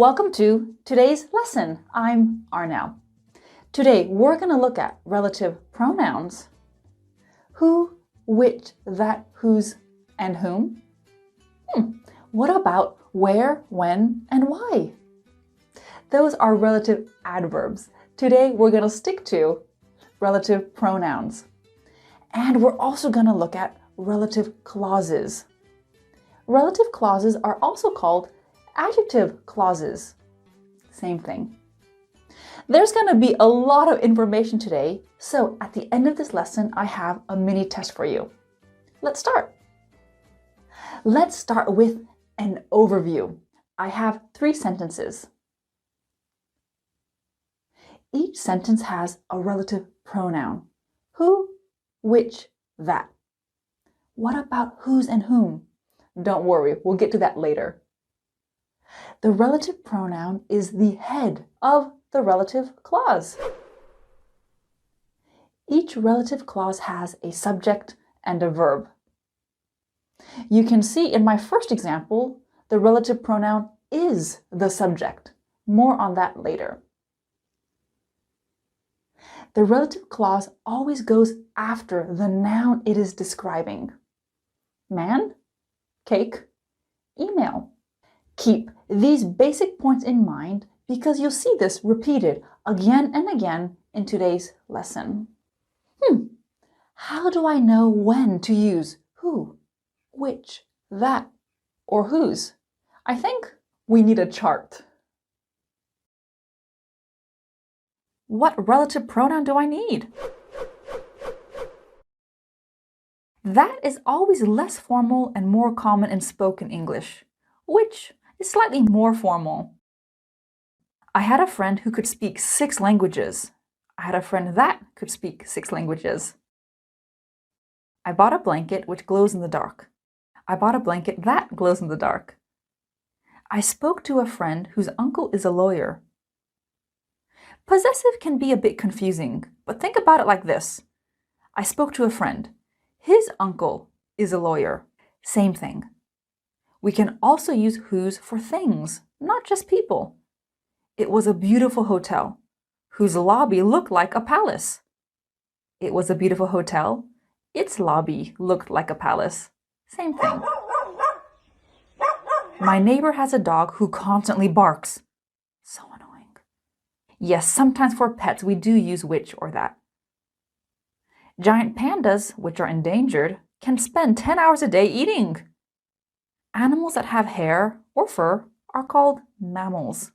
Welcome to today's lesson. I'm Arnell. Today we're going to look at relative pronouns. Who, which, that, whose, and whom. What about where, when, and why? Those are relative adverbs. Today we're going to stick to relative pronouns. And we're also going to look at relative clauses. Relative clauses are also called adjective clauses. Same thing. There's going to be a lot of information today, so at the end of this lesson, I have a mini test for you. Let's start. Let's start with an overview. I have 3 sentences. Each sentence has a relative pronoun. Who, which, that. What about whose and whom? Don't worry, we'll get to that later. The relative pronoun is the head of the relative clause. Each relative clause has a subject and a verb. You can see in my first example, the relative pronoun is the subject. More on that later. The relative clause always goes after the noun it is describing. Man, cake, email. Keep these basic points in mind because you'll see this repeated again and again in today's lesson. How do I know when to use who, which, that, or whose? I think we need a chart. What relative pronoun do I need? That is always less formal and more common in spoken English, which is slightly more formal. I had a friend who could speak 6 languages. I had a friend that could speak 6 languages. I bought a blanket which glows in the dark. I bought a blanket that glows in the dark. I spoke to a friend whose uncle is a lawyer. Possessive can be a bit confusing, but think about it like this. I spoke to a friend. His uncle is a lawyer. Same thing. We can also use whose for things, not just people. It was a beautiful hotel, whose lobby looked like a palace. It was a beautiful hotel. Its lobby looked like a palace. Same thing. My neighbor has a dog who constantly barks. So annoying. Yes, sometimes for pets we do use which or that. Giant pandas, which are endangered, can spend 10 hours a day eating. Animals that have hair or fur are called mammals.